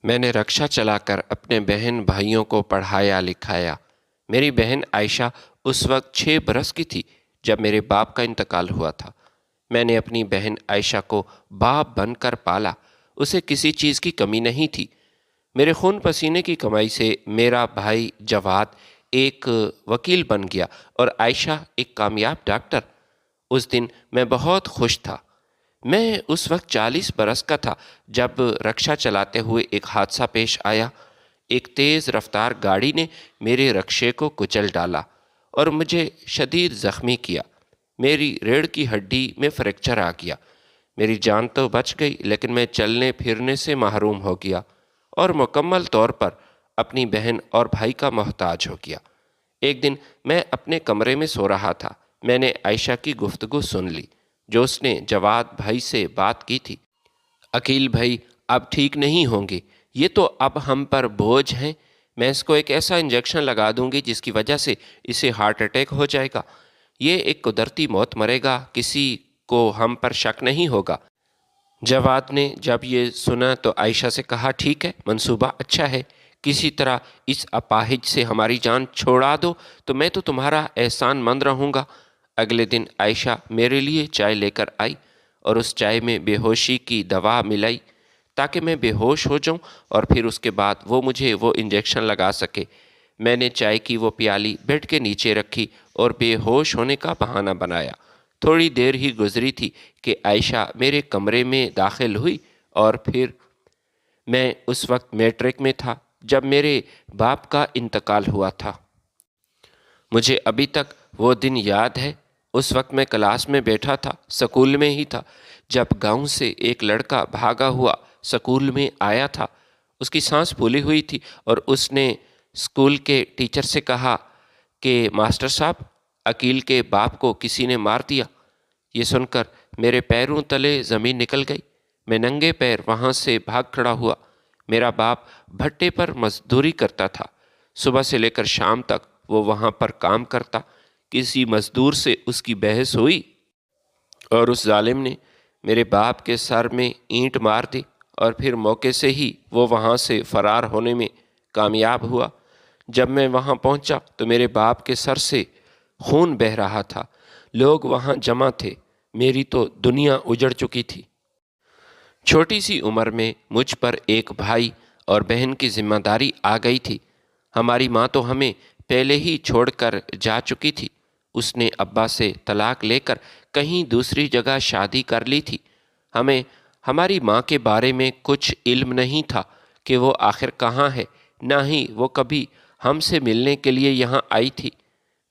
میں نے رکشہ چلا کر اپنے بہن بھائیوں کو پڑھایا لکھایا۔ میری بہن عائشہ اس وقت 6 برس کی تھی جب میرے باپ کا انتقال ہوا تھا۔ میں نے اپنی بہن عائشہ کو باپ بن کر پالا۔ اسے کسی چیز کی کمی نہیں تھی۔ میرے خون پسینے کی کمائی سے میرا بھائی جواد ایک وکیل بن گیا اور عائشہ ایک کامیاب ڈاکٹر۔ اس دن میں بہت خوش تھا۔ میں اس وقت 40 برس کا تھا جب رکشہ چلاتے ہوئے ایک حادثہ پیش آیا۔ ایک تیز رفتار گاڑی نے میرے رکشے کو کچل ڈالا اور مجھے شدید زخمی کیا۔ میری ریڑھ کی ہڈی میں فریکچر آ گیا۔ میری جان تو بچ گئی لیکن میں چلنے پھرنے سے محروم ہو گیا اور مکمل طور پر اپنی بہن اور بھائی کا محتاج ہو گیا۔ ایک دن میں اپنے کمرے میں سو رہا تھا۔ میں نے عائشہ کی گفتگو سن لی جو اس نے جواد بھائی سے بات کی تھی۔ عقیل بھائی اب ٹھیک نہیں ہوں گے، یہ تو اب ہم پر بوجھ ہیں۔ میں اس کو ایک ایسا انجیکشن لگا دوں گی جس کی وجہ سے اسے ہارٹ اٹیک ہو جائے گا۔ یہ ایک قدرتی موت مرے گا، کسی کو ہم پر شک نہیں ہوگا۔ جواد نے جب یہ سنا تو عائشہ سے کہا، ٹھیک ہے، منصوبہ اچھا ہے، کسی طرح اس اپاہج سے ہماری جان چھوڑا دو تو میں تو تمہارا احسان مند رہوں گا۔ اگلے دن عائشہ میرے لیے چائے لے کر آئی اور اس چائے میں بے ہوشی کی دوا ملائی تاکہ میں بے ہوش ہو جاؤں اور پھر اس کے بعد وہ مجھے وہ انجیکشن لگا سکے۔ میں نے چائے کی وہ پیالی بیڈ کے نیچے رکھی اور بے ہوش ہونے کا بہانہ بنایا۔ تھوڑی دیر ہی گزری تھی کہ عائشہ میرے کمرے میں داخل ہوئی اور پھر میں اس وقت میٹرک میں تھا جب میرے باپ کا انتقال ہوا تھا۔ مجھے ابھی تک وہ دن یاد ہے۔ اس وقت میں کلاس میں بیٹھا تھا، سکول میں ہی تھا، جب گاؤں سے ایک لڑکا بھاگا ہوا سکول میں آیا تھا۔ اس کی سانس پھولی ہوئی تھی اور اس نے سکول کے ٹیچر سے کہا کہ ماسٹر صاحب، عقیل کے باپ کو کسی نے مار دیا۔ یہ سن کر میرے پیروں تلے زمین نکل گئی۔ میں ننگے پیر وہاں سے بھاگ کھڑا ہوا۔ میرا باپ بھٹے پر مزدوری کرتا تھا۔ صبح سے لے کر شام تک وہ وہاں پر کام کرتا۔ کسی مزدور سے اس کی بحث ہوئی اور اس ظالم نے میرے باپ کے سر میں اینٹ مار دی اور پھر موقع سے ہی وہ وہاں سے فرار ہونے میں کامیاب ہوا۔ جب میں وہاں پہنچا تو میرے باپ کے سر سے خون بہہ رہا تھا۔ لوگ وہاں جمع تھے۔ میری تو دنیا اجڑ چکی تھی۔ چھوٹی سی عمر میں مجھ پر ایک بھائی اور بہن کی ذمہ داری آ گئی تھی۔ ہماری ماں تو ہمیں پہلے ہی چھوڑ کر جا چکی تھی۔ اس نے ابا سے طلاق لے کر کہیں دوسری جگہ شادی کر لی تھی۔ ہمیں ہماری ماں کے بارے میں کچھ علم نہیں تھا کہ وہ آخر کہاں ہے، نہ ہی وہ کبھی ہم سے ملنے کے لیے یہاں آئی تھی۔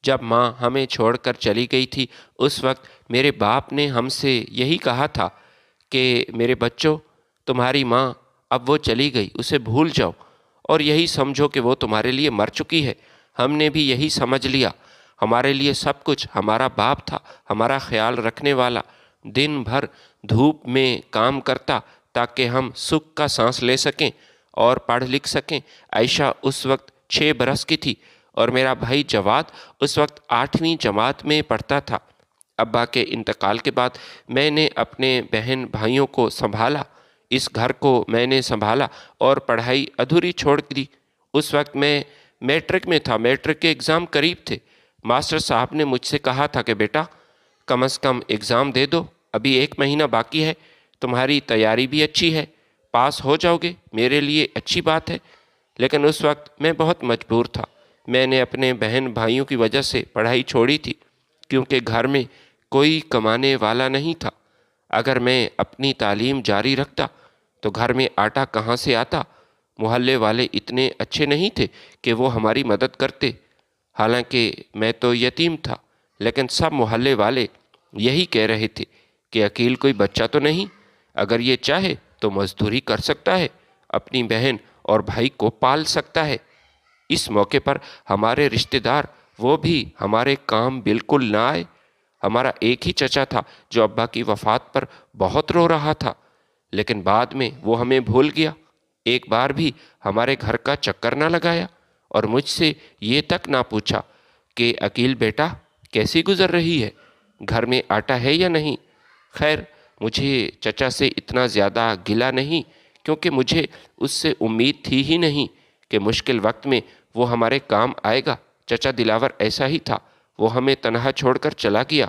جب ماں ہمیں چھوڑ کر چلی گئی تھی اس وقت میرے باپ نے ہم سے یہی کہا تھا کہ میرے بچوں، تمہاری ماں اب وہ چلی گئی، اسے بھول جاؤ اور یہی سمجھو کہ وہ تمہارے لیے مر چکی ہے۔ ہم نے بھی یہی سمجھ لیا۔ ہمارے لیے سب کچھ ہمارا باپ تھا، ہمارا خیال رکھنے والا، دن بھر دھوپ میں کام کرتا تاکہ ہم سکھ کا سانس لے سکیں اور پڑھ لکھ سکیں۔ عائشہ اس وقت 6 برس کی تھی اور میرا بھائی جواد اس وقت 8ویں جماعت میں پڑھتا تھا۔ ابا کے انتقال کے بعد میں نے اپنے بہن بھائیوں کو سنبھالا، اس گھر کو میں نے سنبھالا اور پڑھائی ادھوری چھوڑ دی۔ اس وقت میں میٹرک میں تھا، میٹرک کے ایگزام قریب تھے۔ ماسٹر صاحب نے مجھ سے کہا تھا کہ بیٹا، کم از کم ایگزام دے دو، ابھی 1 مہینہ باقی ہے، تمہاری تیاری بھی اچھی ہے، پاس ہو جاؤ گے، میرے لیے اچھی بات ہے۔ لیکن اس وقت میں بہت مجبور تھا۔ میں نے اپنے بہن بھائیوں کی وجہ سے پڑھائی چھوڑی تھی کیونکہ گھر میں کوئی کمانے والا نہیں تھا۔ اگر میں اپنی تعلیم جاری رکھتا تو گھر میں آٹا کہاں سے آتا؟ محلے والے اتنے اچھے نہیں تھے کہ وہ ہماری مدد کرتے۔ حالانکہ میں تو یتیم تھا، لیکن سب محلے والے یہی کہہ رہے تھے کہ عقیل کوئی بچہ تو نہیں، اگر یہ چاہے تو مزدوری کر سکتا ہے، اپنی بہن اور بھائی کو پال سکتا ہے۔ اس موقع پر ہمارے رشتہ دار وہ بھی ہمارے کام بالکل نہ آئے۔ ہمارا ایک ہی چچا تھا جو ابا کی وفات پر بہت رو رہا تھا، لیکن بعد میں وہ ہمیں بھول گیا، ایک بار بھی ہمارے گھر کا چکر نہ لگایا اور مجھ سے یہ تک نہ پوچھا کہ عقیل بیٹا کیسی گزر رہی ہے، گھر میں آٹا ہے یا نہیں۔ خیر، مجھے چچا سے اتنا زیادہ گلہ نہیں کیونکہ مجھے اس سے امید تھی ہی نہیں کہ مشکل وقت میں وہ ہمارے کام آئے گا۔ چچا دلاور ایسا ہی تھا، وہ ہمیں تنہا چھوڑ کر چلا گیا۔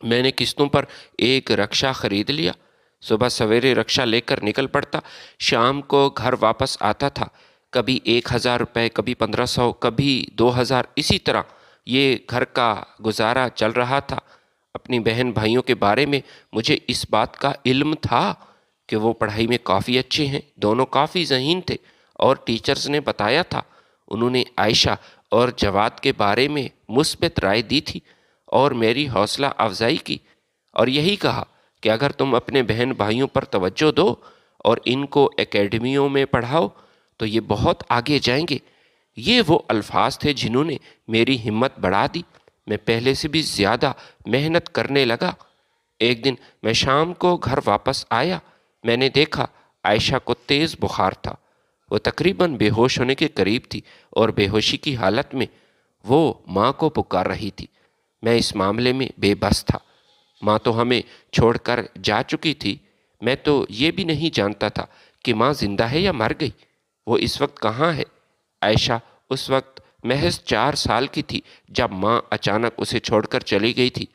میں نے قسطوں پر ایک رکشہ خرید لیا، صبح سویرے رکشہ لے کر نکل پڑتا، شام کو گھر واپس آتا تھا، کبھی 1,000 روپے، کبھی 1,500، کبھی 2,000، اسی طرح یہ گھر کا گزارا چل رہا تھا۔ اپنی بہن بھائیوں کے بارے میں مجھے اس بات کا علم تھا کہ وہ پڑھائی میں کافی اچھے ہیں، دونوں کافی ذہین تھے، اور ٹیچرز نے بتایا تھا۔ انہوں نے عائشہ اور جواد کے بارے میں مثبت رائے دی تھی اور میری حوصلہ افزائی کی، اور یہی کہا کہ اگر تم اپنے بہن بھائیوں پر توجہ دو اور ان کو اکیڈمیوں میں پڑھاؤ تو یہ بہت آگے جائیں گے۔ یہ وہ الفاظ تھے جنہوں نے میری ہمت بڑھا دی۔ میں پہلے سے بھی زیادہ محنت کرنے لگا۔ ایک دن میں شام کو گھر واپس آیا، میں نے دیکھا عائشہ کو تیز بخار تھا، وہ تقریباً بے ہوش ہونے کے قریب تھی، اور بے ہوشی کی حالت میں وہ ماں کو پکار رہی تھی۔ میں اس معاملے میں بے بس تھا۔ ماں تو ہمیں چھوڑ کر جا چکی تھی، میں تو یہ بھی نہیں جانتا تھا کہ ماں زندہ ہے یا مر گئی۔ وہ اس وقت کہاں ہے؟ عائشہ اس وقت محض 4 سال کی تھی جب ماں اچانک اسے چھوڑ کر چلی گئی تھی۔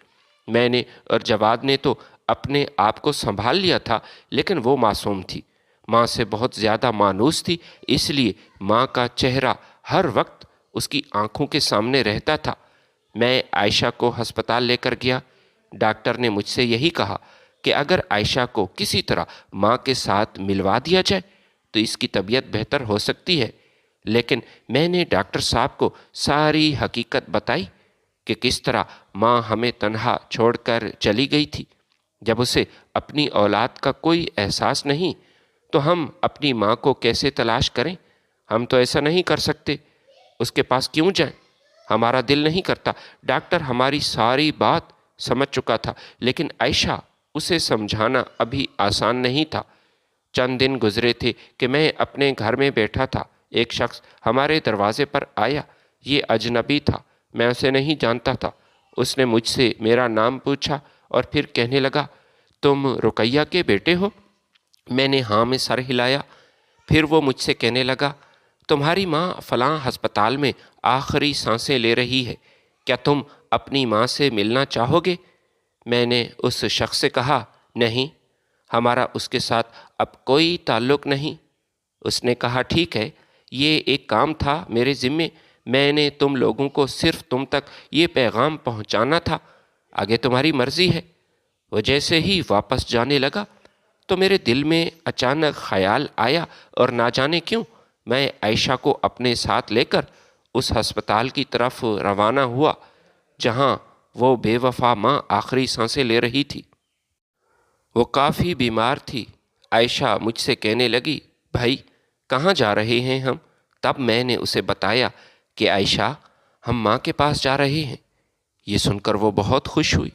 میں نے اور جواد نے تو اپنے آپ کو سنبھال لیا تھا، لیکن وہ معصوم تھی، ماں سے بہت زیادہ مانوس تھی، اس لیے ماں کا چہرہ ہر وقت اس کی آنکھوں کے سامنے رہتا تھا۔ میں عائشہ کو ہسپتال لے کر گیا۔ ڈاکٹر نے مجھ سے یہی کہا کہ اگر عائشہ کو کسی طرح ماں کے ساتھ ملوا دیا جائے تو اس کی طبیعت بہتر ہو سکتی ہے، لیکن میں نے ڈاکٹر صاحب کو ساری حقیقت بتائی کہ کس طرح ماں ہمیں تنہا چھوڑ کر چلی گئی تھی۔ جب اسے اپنی اولاد کا کوئی احساس نہیں تو ہم اپنی ماں کو کیسے تلاش کریں؟ ہم تو ایسا نہیں کر سکتے، اس کے پاس کیوں جائیں؟ ہمارا دل نہیں کرتا۔ ڈاکٹر ہماری ساری بات سمجھ چکا تھا، لیکن عائشہ، اسے سمجھانا ابھی آسان نہیں تھا۔ چند دن گزرے تھے کہ میں اپنے گھر میں بیٹھا تھا، ایک شخص ہمارے دروازے پر آیا۔ یہ اجنبی تھا، میں اسے نہیں جانتا تھا۔ اس نے مجھ سے میرا نام پوچھا اور پھر کہنے لگا، تم رقیہ کے بیٹے ہو؟ میں نے ہاں میں سر ہلایا۔ پھر وہ مجھ سے کہنے لگا، تمہاری ماں فلاں ہسپتال میں آخری سانسیں لے رہی ہے، کیا تم اپنی ماں سے ملنا چاہو گے؟ میں نے اس شخص سے کہا، نہیں، ہمارا اس کے ساتھ اب کوئی تعلق نہیں۔ اس نے کہا، ٹھیک ہے، یہ ایک کام تھا میرے ذمے، میں نے تم لوگوں کو صرف تم تک یہ پیغام پہنچانا تھا، آگے تمہاری مرضی ہے۔ وہ جیسے ہی واپس جانے لگا تو میرے دل میں اچانک خیال آیا، اور نہ جانے کیوں میں عائشہ کو اپنے ساتھ لے کر اس ہسپتال کی طرف روانہ ہوا جہاں وہ بے وفا ماں آخری سانسیں لے رہی تھی۔ وہ کافی بیمار تھی۔ عائشہ مجھ سے کہنے لگی، بھائی کہاں جا رہے ہیں ہم؟ تب میں نے اسے بتایا کہ عائشہ، ہم ماں کے پاس جا رہے ہیں۔ یہ سن کر وہ بہت خوش ہوئی،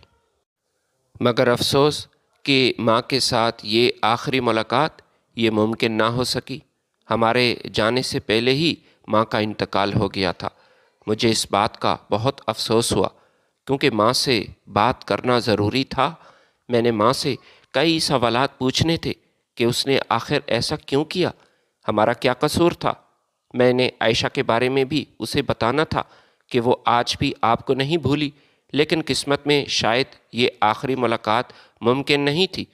مگر افسوس کہ ماں کے ساتھ یہ آخری ملاقات یہ ممکن نہ ہو سکی۔ ہمارے جانے سے پہلے ہی ماں کا انتقال ہو گیا تھا۔ مجھے اس بات کا بہت افسوس ہوا کیونکہ ماں سے بات کرنا ضروری تھا۔ میں نے ماں سے کئی سوالات پوچھنے تھے کہ اس نے آخر ایسا کیوں کیا، ہمارا کیا قصور تھا۔ میں نے عائشہ کے بارے میں بھی اسے بتانا تھا کہ وہ آج بھی آپ کو نہیں بھولی، لیکن قسمت میں شاید یہ آخری ملاقات ممکن نہیں تھی،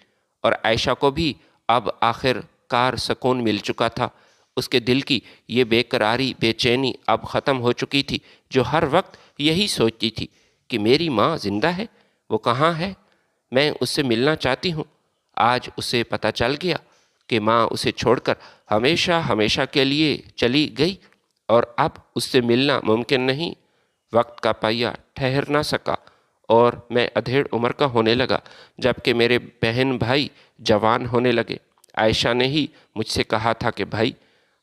اور عائشہ کو بھی اب آخر کار سکون مل چکا تھا۔ اس کے دل کی یہ بے قراری، بے چینی اب ختم ہو چکی تھی، جو ہر وقت یہی سوچتی تھی کہ میری ماں زندہ ہے، وہ کہاں ہے، میں اس سے ملنا چاہتی ہوں۔ آج اسے پتہ چل گیا کہ ماں اسے چھوڑ کر ہمیشہ ہمیشہ کے لیے چلی گئی، اور اب اس سے ملنا ممکن نہیں۔ وقت کا پہیہ ٹھہر نہ سکا اور میں ادھیڑ عمر کا ہونے لگا، جبکہ میرے بہن بھائی جوان ہونے لگے۔ عائشہ نے ہی مجھ سے کہا تھا کہ بھائی،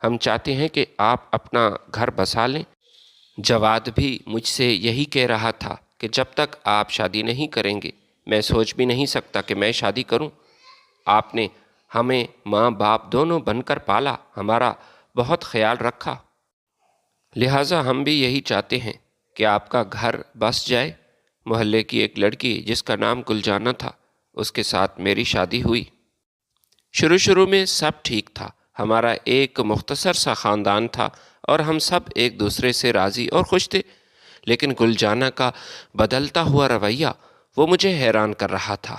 ہم چاہتے ہیں کہ آپ اپنا گھر بسا لیں۔ جواد بھی مجھ سے یہی کہہ رہا تھا کہ جب تک آپ شادی نہیں کریں گے میں سوچ بھی نہیں سکتا کہ میں شادی کروں۔ آپ نے ہمیں ماں باپ دونوں بن کر پالا، ہمارا بہت خیال رکھا، لہٰذا ہم بھی یہی چاہتے ہیں کہ آپ کا گھر بس جائے۔ محلے کی ایک لڑکی جس کا نام گلجانہ تھا، اس کے ساتھ میری شادی ہوئی۔ شروع میں سب ٹھیک تھا۔ ہمارا ایک مختصر سا خاندان تھا اور ہم سب ایک دوسرے سے راضی اور خوش تھے، لیکن گلجانہ کا بدلتا ہوا رویہ وہ مجھے حیران کر رہا تھا۔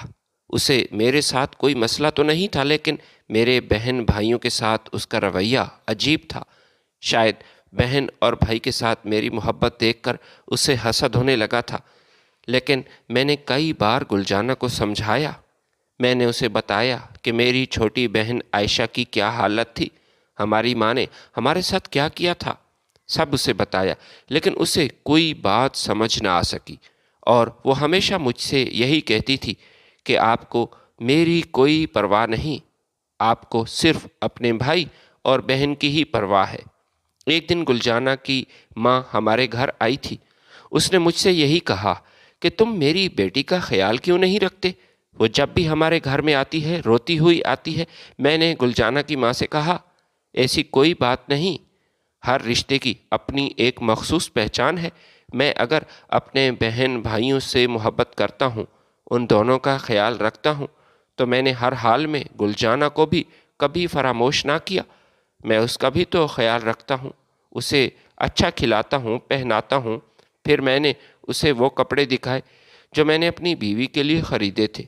اسے میرے ساتھ کوئی مسئلہ تو نہیں تھا، لیکن میرے بہن بھائیوں کے ساتھ اس کا رویہ عجیب تھا۔ شاید بہن اور بھائی کے ساتھ میری محبت دیکھ کر اسے حسد ہونے لگا تھا، لیکن میں نے کئی بار گلجانہ کو سمجھایا۔ میں نے اسے بتایا کہ میری چھوٹی بہن عائشہ کی کیا حالت تھی، ہماری ماں نے ہمارے ساتھ کیا کیا تھا، سب اسے بتایا، لیکن اسے کوئی بات سمجھ نہ آ سکی، اور وہ ہمیشہ مجھ سے یہی کہتی تھی کہ آپ کو میری کوئی پرواہ نہیں، آپ کو صرف اپنے بھائی اور بہن کی ہی پرواہ ہے۔ ایک دن گلجانہ کی ماں ہمارے گھر آئی تھی۔ اس نے مجھ سے یہی کہا کہ تم میری بیٹی کا خیال کیوں نہیں رکھتے؟ وہ جب بھی ہمارے گھر میں آتی ہے روتی ہوئی آتی ہے۔ میں نے گلجانہ کی ماں سے کہا، ایسی کوئی بات نہیں، ہر رشتے کی اپنی ایک مخصوص پہچان ہے۔ میں اگر اپنے بہن بھائیوں سے محبت کرتا ہوں، ان دونوں کا خیال رکھتا ہوں، تو میں نے ہر حال میں گلجانہ کو بھی کبھی فراموش نہ کیا۔ میں اس کا بھی تو خیال رکھتا ہوں، اسے اچھا کھلاتا ہوں، پہناتا ہوں۔ پھر میں نے اسے وہ کپڑے دکھائے جو میں نے اپنی بیوی کے لیے خریدے تھے۔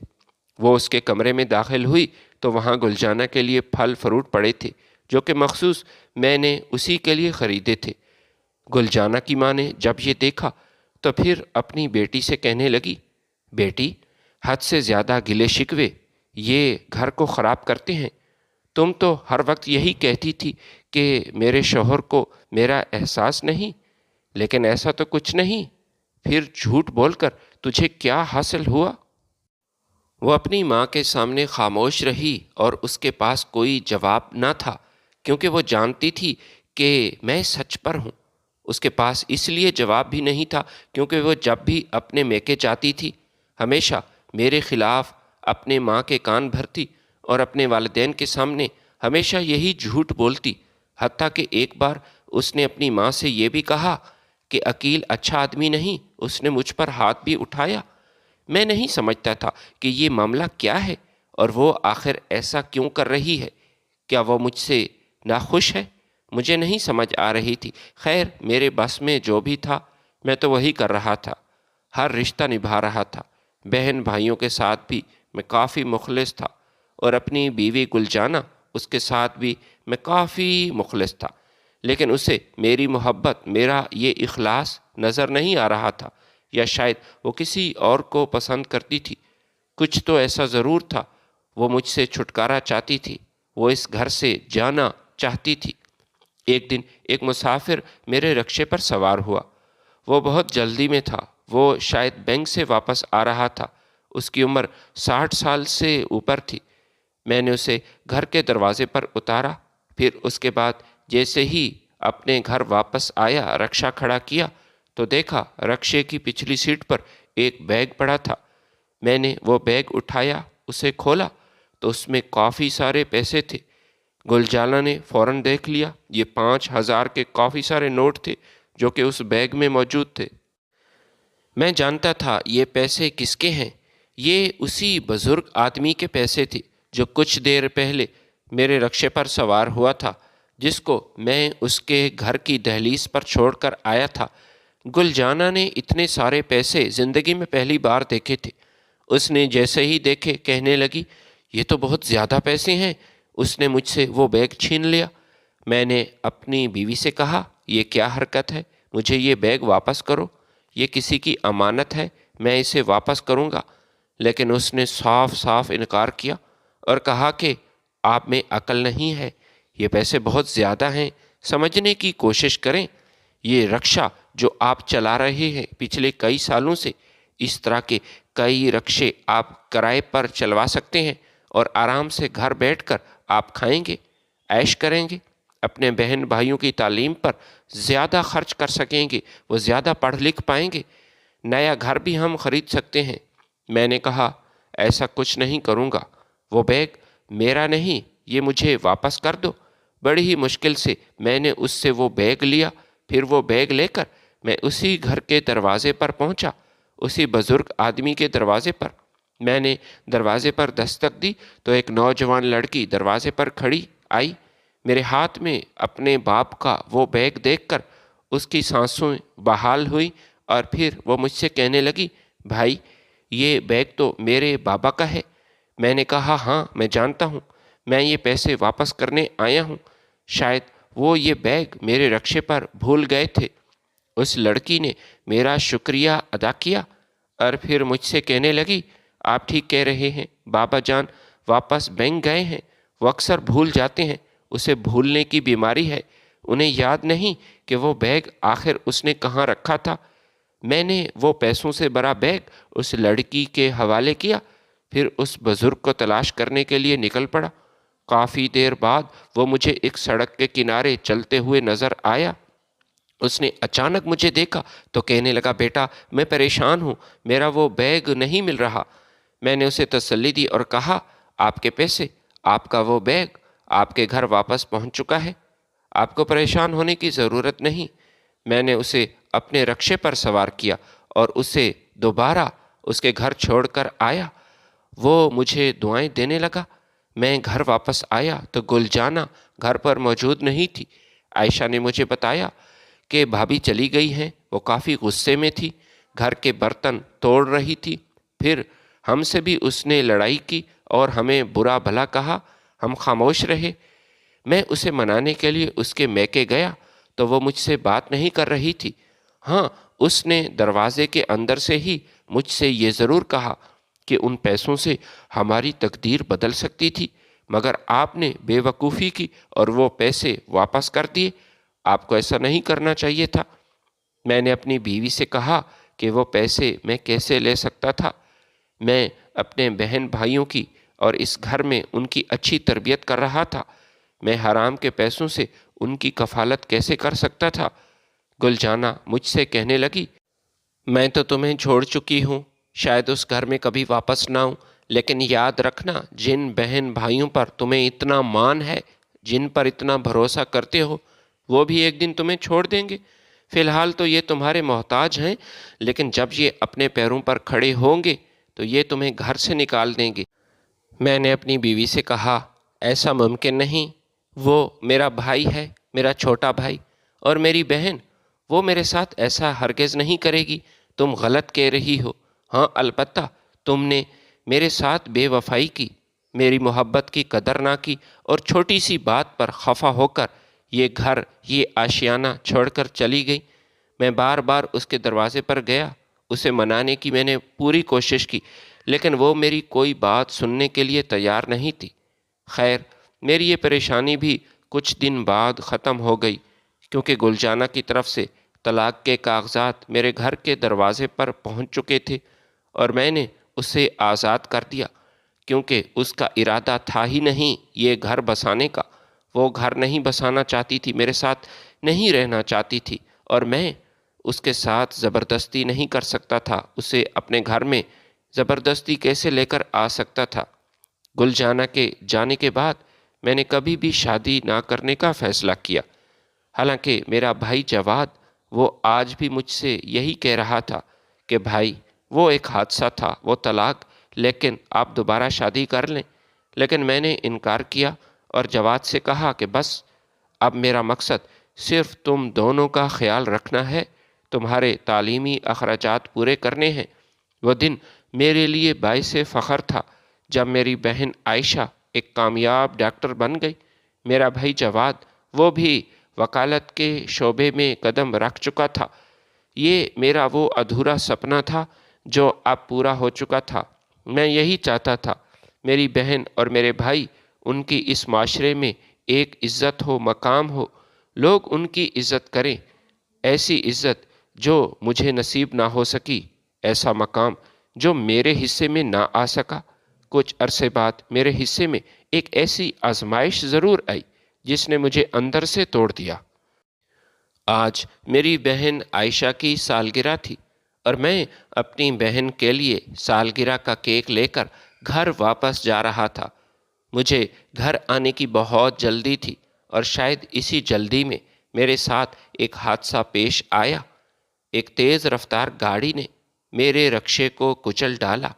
وہ اس کے کمرے میں داخل ہوئی تو وہاں گلجانہ کے لیے پھل فروٹ پڑے تھے جو کہ مخصوص میں نے اسی کے لیے خریدے تھے۔ گلجانہ کی ماں نے جب یہ دیکھا تو پھر اپنی بیٹی سے کہنے لگی، بیٹی، حد سے زیادہ گلے شکوے یہ گھر کو خراب کرتے ہیں۔ تم تو ہر وقت یہی کہتی تھی کہ میرے شوہر کو میرا احساس نہیں، لیکن ایسا تو کچھ نہیں۔ پھر جھوٹ بول کر تجھے کیا حاصل ہوا؟ وہ اپنی ماں کے سامنے خاموش رہی اور اس کے پاس کوئی جواب نہ تھا، کیونکہ وہ جانتی تھی کہ میں سچ پر ہوں۔ اس کے پاس اس لیے جواب بھی نہیں تھا کیونکہ وہ جب بھی اپنے میکے جاتی تھی ہمیشہ میرے خلاف اپنے ماں کے کان بھرتی اور اپنے والدین کے سامنے ہمیشہ یہی جھوٹ بولتی۔ حتیٰ کہ ایک بار اس نے اپنی ماں سے یہ بھی کہا کہ عقیل اچھا آدمی نہیں، اس نے مجھ پر ہاتھ بھی اٹھایا۔ میں نہیں سمجھتا تھا کہ یہ معاملہ کیا ہے اور وہ آخر ایسا کیوں کر رہی ہے۔ کیا وہ مجھ سے ناخوش ہے؟ مجھے نہیں سمجھ آ رہی تھی۔ خیر، میرے بس میں جو بھی تھا میں تو وہی کر رہا تھا، ہر رشتہ نبھا رہا تھا۔ بہن بھائیوں کے ساتھ بھی میں کافی مخلص تھا، اور اپنی بیوی گلجانہ اس کے ساتھ بھی میں کافی مخلص تھا، لیکن اسے میری محبت، میرا یہ اخلاص نظر نہیں آ رہا تھا، یا شاید وہ کسی اور کو پسند کرتی تھی۔ کچھ تو ایسا ضرور تھا، وہ مجھ سے چھٹکارا چاہتی تھی، وہ اس گھر سے جانا چاہتی تھی۔ ایک دن ایک مسافر میرے رکشے پر سوار ہوا۔ وہ بہت جلدی میں تھا، وہ شاید بینک سے واپس آ رہا تھا۔ اس کی عمر 60 سال سے اوپر تھی۔ میں نے اسے گھر کے دروازے پر اتارا، پھر اس کے بعد جیسے ہی اپنے گھر واپس آیا، رکشہ کھڑا کیا تو دیکھا رکشے کی پچھلی سیٹ پر ایک بیگ پڑا تھا۔ میں نے وہ بیگ اٹھایا، اسے کھولا تو اس میں کافی سارے پیسے تھے۔ گلجانہ نے فوراً دیکھ لیا، یہ 5,000 کے کافی سارے نوٹ تھے جو کہ اس بیگ میں موجود تھے۔ میں جانتا تھا یہ پیسے کس کے ہیں۔ یہ اسی بزرگ آدمی کے پیسے تھے جو کچھ دیر پہلے میرے رکشے پر سوار ہوا تھا، جس کو میں اس کے گھر کی دہلیز پر چھوڑ کر آیا تھا۔ گلجانہ نے اتنے سارے پیسے زندگی میں پہلی بار دیکھے تھے۔ اس نے جیسے ہی دیکھے کہنے لگی، یہ تو بہت زیادہ پیسے ہیں۔ اس نے مجھ سے وہ بیگ چھین لیا۔ میں نے اپنی بیوی سے کہا، یہ کیا حرکت ہے؟ مجھے یہ بیگ واپس کرو، یہ کسی کی امانت ہے، میں اسے واپس کروں گا۔ لیکن اس نے صاف صاف انکار کیا اور کہا کہ آپ میں عقل نہیں ہے، یہ پیسے بہت زیادہ ہیں، سمجھنے کی کوشش کریں۔ یہ رکشہ جو آپ چلا رہے ہیں پچھلے کئی سالوں سے، اس طرح کے کئی رکشے آپ کرائے پر چلوا سکتے ہیں، اور آرام سے گھر بیٹھ کر آپ کھائیں گے، عیش کریں گے، اپنے بہن بھائیوں کی تعلیم پر زیادہ خرچ کر سکیں گے، وہ زیادہ پڑھ لکھ پائیں گے، نیا گھر بھی ہم خرید سکتے ہیں۔ میں نے کہا، ایسا کچھ نہیں کروں گا، وہ بیگ میرا نہیں، یہ مجھے واپس کر دو۔ بڑی ہی مشکل سے میں نے اس سے وہ بیگ لیا، پھر وہ بیگ لے کر میں اسی گھر کے دروازے پر پہنچا، اسی بزرگ آدمی کے دروازے پر۔ میں نے دروازے پر دستک دی تو ایک نوجوان لڑکی دروازے پر کھڑی آئی۔ میرے ہاتھ میں اپنے باپ کا وہ بیگ دیکھ کر اس کی سانسیں بحال ہوئی اور پھر وہ مجھ سے کہنے لگی، بھائی یہ بیگ تو میرے بابا کا ہے۔ میں نے کہا، ہاں میں جانتا ہوں، میں یہ پیسے واپس کرنے آیا ہوں، شاید وہ یہ بیگ میرے رکشے پر بھول گئے تھے۔ اس لڑکی نے میرا شکریہ ادا کیا اور پھر مجھ سے کہنے لگی، آپ ٹھیک کہہ رہے ہیں، بابا جان واپس بینک گئے ہیں، وہ اکثر بھول جاتے ہیں، اسے بھولنے کی بیماری ہے، انہیں یاد نہیں کہ وہ بیگ آخر اس نے کہاں رکھا تھا۔ میں نے وہ پیسوں سے بھرا بیگ اس لڑکی کے حوالے کیا، پھر اس بزرگ کو تلاش کرنے کے لیے نکل پڑا۔ کافی دیر بعد وہ مجھے ایک سڑک کے کنارے چلتے ہوئے نظر آیا۔ اس نے اچانک مجھے دیکھا تو کہنے لگا، بیٹا میں پریشان ہوں، میرا وہ بیگ نہیں مل رہا۔ میں نے اسے تسلی دی اور کہا، آپ کے پیسے، آپ کا وہ بیگ آپ کے گھر واپس پہنچ چکا ہے، آپ کو پریشان ہونے کی ضرورت نہیں۔ میں نے اسے اپنے رکشے پر سوار کیا اور اسے دوبارہ اس کے گھر چھوڑ کر آیا۔ وہ مجھے دعائیں دینے لگا۔ میں گھر واپس آیا تو گل جانا گھر پر موجود نہیں تھی۔ عائشہ نے مجھے بتایا کہ بھابھی چلی گئی ہیں، وہ کافی غصے میں تھی، گھر کے برتن توڑ رہی تھی، پھر ہم سے بھی اس نے لڑائی کی اور ہمیں برا بھلا کہا، ہم خاموش رہے۔ میں اسے منانے کے لیے اس کے میکے گیا تو وہ مجھ سے بات نہیں کر رہی تھی۔ ہاں، اس نے دروازے کے اندر سے ہی مجھ سے یہ ضرور کہا کہ ان پیسوں سے ہماری تقدیر بدل سکتی تھی، مگر آپ نے بے وقوفی کی اور وہ پیسے واپس کر دیے، آپ کو ایسا نہیں کرنا چاہیے تھا۔ میں نے اپنی بیوی سے کہا کہ وہ پیسے میں کیسے لے سکتا تھا، میں اپنے بہن بھائیوں کی اور اس گھر میں ان کی اچھی تربیت کر رہا تھا، میں حرام کے پیسوں سے ان کی کفالت کیسے کر سکتا تھا۔ گل جانا مجھ سے کہنے لگی، میں تو تمہیں چھوڑ چکی ہوں، شاید اس گھر میں کبھی واپس نہ آؤں، لیکن یاد رکھنا جن بہن بھائیوں پر تمہیں اتنا مان ہے، جن پر اتنا بھروسہ کرتے ہو، وہ بھی ایک دن تمہیں چھوڑ دیں گے۔ فی الحال تو یہ تمہارے محتاج ہیں، لیکن جب یہ اپنے پیروں پر کھڑے ہوں گے تو یہ تمہیں گھر سے نکال دیں گے۔ میں نے اپنی بیوی سے کہا، ایسا ممکن نہیں، وہ میرا بھائی ہے، میرا چھوٹا بھائی، اور میری بہن، وہ میرے ساتھ ایسا ہرگز نہیں کرے گی، تم غلط کہہ رہی ہو۔ ہاں البتہ تم نے میرے ساتھ بے وفائی کی، میری محبت کی قدر نہ کی اور چھوٹی سی بات پر خفا ہو کر یہ گھر، یہ آشیانہ چھوڑ کر چلی گئی۔ میں بار بار اس کے دروازے پر گیا، اسے منانے کی میں نے پوری کوشش کی، لیکن وہ میری کوئی بات سننے کے لیے تیار نہیں تھی۔ خیر، میری یہ پریشانی بھی کچھ دن بعد ختم ہو گئی، کیونکہ گلجانہ کی طرف سے طلاق کے کاغذات میرے گھر کے دروازے پر پہنچ چکے تھے اور میں نے اسے آزاد کر دیا، کیونکہ اس کا ارادہ تھا ہی نہیں یہ گھر بسانے کا۔ وہ گھر نہیں بسانا چاہتی تھی، میرے ساتھ نہیں رہنا چاہتی تھی، اور میں اس کے ساتھ زبردستی نہیں کر سکتا تھا۔ اسے اپنے گھر میں زبردستی کیسے لے کر آ سکتا تھا؟ گل جانا کے جانے کے بعد میں نے کبھی بھی شادی نہ کرنے کا فیصلہ کیا، حالانکہ میرا بھائی جواد، وہ آج بھی مجھ سے یہی کہہ رہا تھا کہ بھائی وہ ایک حادثہ تھا، وہ طلاق، لیکن آپ دوبارہ شادی کر لیں۔ لیکن میں نے انکار کیا اور جواد سے کہا کہ بس، اب میرا مقصد صرف تم دونوں کا خیال رکھنا ہے، تمہارے تعلیمی اخراجات پورے کرنے ہیں۔ وہ دن میرے لیے باعث فخر تھا جب میری بہن عائشہ ایک کامیاب ڈاکٹر بن گئی۔ میرا بھائی جواد، وہ بھی وکالت کے شعبے میں قدم رکھ چکا تھا۔ یہ میرا وہ ادھورا سپنا تھا جو اب پورا ہو چکا تھا۔ میں یہی چاہتا تھا میری بہن اور میرے بھائی، ان کی اس معاشرے میں ایک عزت ہو، مقام ہو، لوگ ان کی عزت کریں، ایسی عزت جو مجھے نصیب نہ ہو سکی، ایسا مقام جو میرے حصے میں نہ آ سکا۔ کچھ عرصے بعد میرے حصے میں ایک ایسی آزمائش ضرور آئی جس نے مجھے اندر سے توڑ دیا۔ آج میری بہن عائشہ کی سالگرہ تھی اور میں اپنی بہن کے لیے سالگرہ کا کیک لے کر گھر واپس جا رہا تھا۔ مجھے گھر آنے کی بہت جلدی تھی اور شاید اسی جلدی میں میرے ساتھ ایک حادثہ پیش آیا۔ ایک تیز رفتار گاڑی نے میرے رکشے کو کچل ڈالا۔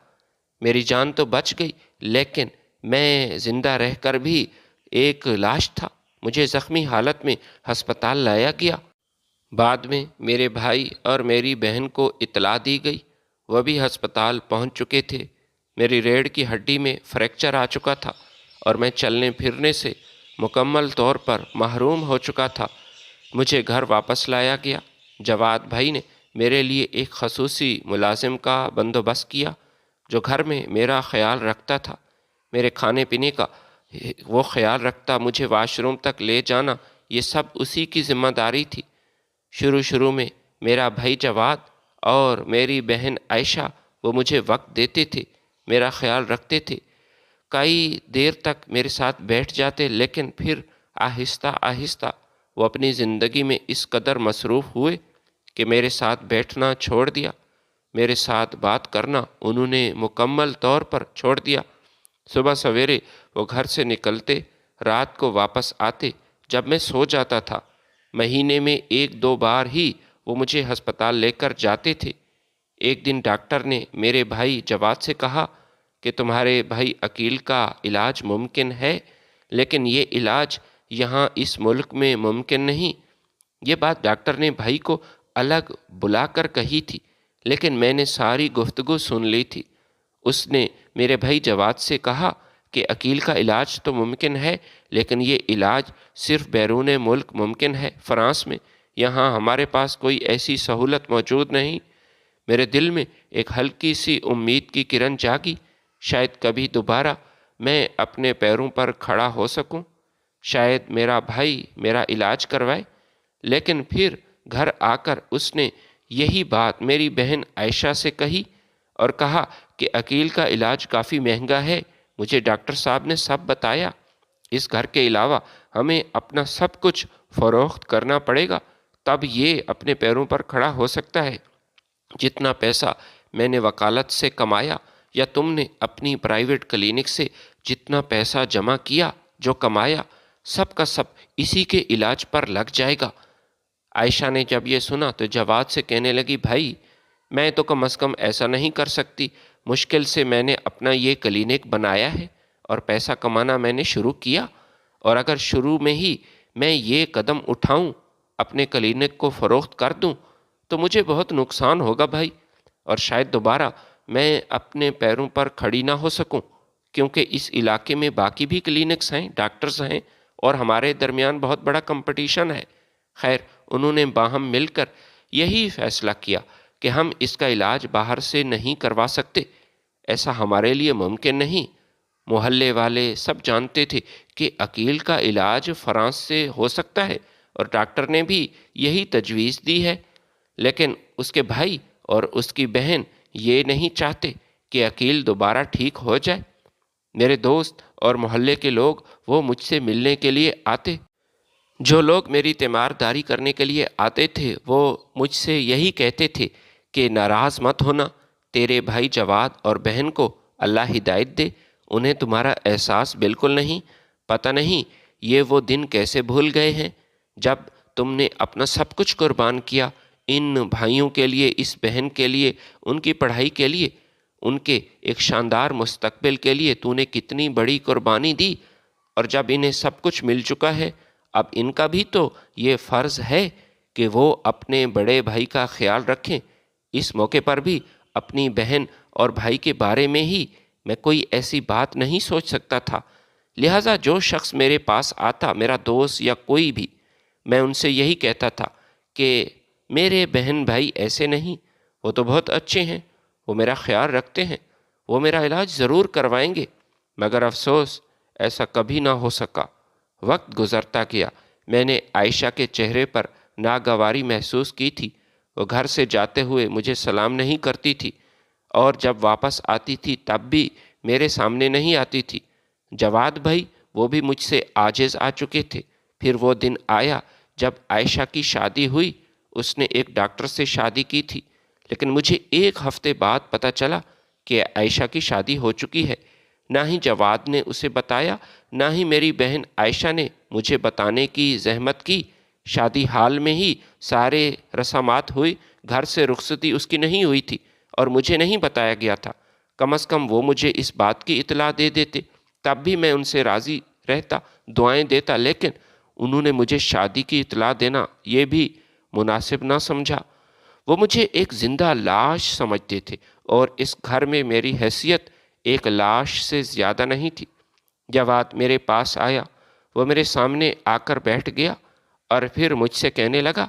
میری جان تو بچ گئی، لیکن میں زندہ رہ کر بھی ایک لاش تھا۔ مجھے زخمی حالت میں ہسپتال لایا گیا۔ بعد میں میرے بھائی اور میری بہن کو اطلاع دی گئی، وہ بھی ہسپتال پہنچ چکے تھے۔ میری ریڑھ کی ہڈی میں فریکچر آ چکا تھا اور میں چلنے پھرنے سے مکمل طور پر محروم ہو چکا تھا۔ مجھے گھر واپس لایا گیا۔ جواد بھائی نے میرے لیے ایک خصوصی ملازم کا بندوبست کیا جو گھر میں میرا خیال رکھتا تھا، میرے کھانے پینے کا وہ خیال رکھتا، مجھے واش روم تک لے جانا، یہ سب اسی کی ذمہ داری تھی۔ شروع میں میرا بھائی جواد اور میری بہن عائشہ وہ مجھے وقت دیتے تھے، میرا خیال رکھتے تھے، کئی دیر تک میرے ساتھ بیٹھ جاتے، لیکن پھر آہستہ آہستہ وہ اپنی زندگی میں اس قدر مصروف ہوئے کہ میرے ساتھ بیٹھنا چھوڑ دیا، میرے ساتھ بات کرنا انہوں نے مکمل طور پر چھوڑ دیا۔ صبح سویرے وہ گھر سے نکلتے، رات کو واپس آتے جب میں سو جاتا تھا۔ مہینے میں 1-2 بار ہی وہ مجھے ہسپتال لے کر جاتے تھے۔ ایک دن ڈاکٹر نے میرے بھائی جواد سے کہا کہ تمہارے بھائی عقیل کا علاج ممکن ہے، لیکن یہ علاج یہاں اس ملک میں ممکن نہیں۔ یہ بات ڈاکٹر نے بھائی کو الگ بلا کر کہی تھی، لیکن میں نے ساری گفتگو سن لی تھی۔ اس نے میرے بھائی جواد سے کہا کہ عقیل کا علاج تو ممکن ہے، لیکن یہ علاج صرف بیرون ملک ممکن ہے، فرانس میں۔ یہاں ہمارے پاس کوئی ایسی سہولت موجود نہیں۔ میرے دل میں ایک ہلکی سی امید کی کرن جاگی، شاید کبھی دوبارہ میں اپنے پیروں پر کھڑا ہو سکوں، شاید میرا بھائی میرا علاج کروائے۔ لیکن پھر گھر آ کر اس نے یہی بات میری بہن عائشہ سے کہی اور کہا کہ عقیل کا علاج کافی مہنگا ہے۔ مجھے ڈاکٹر صاحب نے سب بتایا، اس گھر کے علاوہ ہمیں اپنا سب کچھ فروخت کرنا پڑے گا، تب یہ اپنے پیروں پر کھڑا ہو سکتا ہے۔ جتنا پیسہ میں نے وکالت سے کمایا یا تم نے اپنی پرائیویٹ کلینک سے جتنا پیسہ جمع کیا، جو کمایا، سب کا سب اسی کے علاج پر لگ جائے گا۔ عائشہ نے جب یہ سنا تو جواد سے کہنے لگی، بھائی میں تو کم از کم ایسا نہیں کر سکتی، مشکل سے میں نے اپنا یہ کلینک بنایا ہے اور پیسہ کمانا میں نے شروع کیا، اور اگر شروع میں ہی میں یہ قدم اٹھاؤں، اپنے کلینک کو فروخت کر دوں، تو مجھے بہت نقصان ہوگا بھائی، اور شاید دوبارہ میں اپنے پیروں پر کھڑی نہ ہو سکوں، کیونکہ اس علاقے میں باقی بھی کلینکس ہیں، ڈاکٹرز ہیں، اور ہمارے درمیان بہت بڑا کمپٹیشن ہے۔ خیر، انہوں نے باہم مل کر یہی فیصلہ کیا کہ ہم اس کا علاج باہر سے نہیں کروا سکتے، ایسا ہمارے لیے ممکن نہیں۔ محلے والے سب جانتے تھے کہ عقیل کا علاج فرانس سے ہو سکتا ہے، اور ڈاکٹر نے بھی یہی تجویز دی ہے، لیکن اس کے بھائی اور اس کی بہن یہ نہیں چاہتے کہ عقیل دوبارہ ٹھیک ہو جائے۔ میرے دوست اور محلے کے لوگ وہ مجھ سے ملنے کے لیے آتے، جو لوگ میری تیمارداری کرنے کے لیے آتے تھے وہ مجھ سے یہی کہتے تھے کہ ناراض مت ہونا، تیرے بھائی جواد اور بہن کو اللہ ہدایت دے، انہیں تمہارا احساس بالکل نہیں، پتہ نہیں یہ وہ دن کیسے بھول گئے ہیں جب تم نے اپنا سب کچھ قربان کیا، ان بھائیوں کے لیے، اس بہن کے لیے، ان کی پڑھائی کے لیے، ان کے ایک شاندار مستقبل کے لیے تو نے کتنی بڑی قربانی دی، اور جب انہیں سب کچھ مل چکا ہے، اب ان کا بھی تو یہ فرض ہے کہ وہ اپنے بڑے بھائی کا خیال رکھیں۔ اس موقع پر بھی اپنی بہن اور بھائی کے بارے میں ہی میں کوئی ایسی بات نہیں سوچ سکتا تھا، لہٰذا جو شخص میرے پاس آتا، میرا دوست یا کوئی بھی، میں ان سے یہی کہتا تھا کہ میرے بہن بھائی ایسے نہیں، وہ تو بہت اچھے ہیں، وہ میرا خیال رکھتے ہیں، وہ میرا علاج ضرور کروائیں گے، مگر افسوس ایسا کبھی نہ ہو سکا۔ وقت گزرتا گیا، میں نے عائشہ کے چہرے پر ناگواری محسوس کی تھی، وہ گھر سے جاتے ہوئے مجھے سلام نہیں کرتی تھی، اور جب واپس آتی تھی تب بھی میرے سامنے نہیں آتی تھی۔ جواد بھائی وہ بھی مجھ سے عاجز آ چکے تھے۔ پھر وہ دن آیا جب عائشہ کی شادی ہوئی، اس نے ایک ڈاکٹر سے شادی کی تھی، لیکن مجھے 1 ہفتے بعد پتہ چلا کہ عائشہ کی شادی ہو چکی ہے۔ نہ ہی جواد نے اسے بتایا، نہ ہی میری بہن عائشہ نے مجھے بتانے کی زحمت کی۔ شادی حال میں ہی سارے رسامات ہوئی، گھر سے رخصتی اس کی نہیں ہوئی تھی اور مجھے نہیں بتایا گیا تھا۔ کم از کم وہ مجھے اس بات کی اطلاع دے دیتے، تب بھی میں ان سے راضی رہتا، دعائیں دیتا، لیکن انہوں نے مجھے شادی کی اطلاع دینا یہ بھی مناسب نہ سمجھا۔ وہ مجھے ایک زندہ لاش سمجھتے تھے اور اس گھر میں میری حیثیت ایک لاش سے زیادہ نہیں تھی۔ جواد میرے پاس آیا، وہ میرے سامنے آ کر بیٹھ گیا اور پھر مجھ سے کہنے لگا،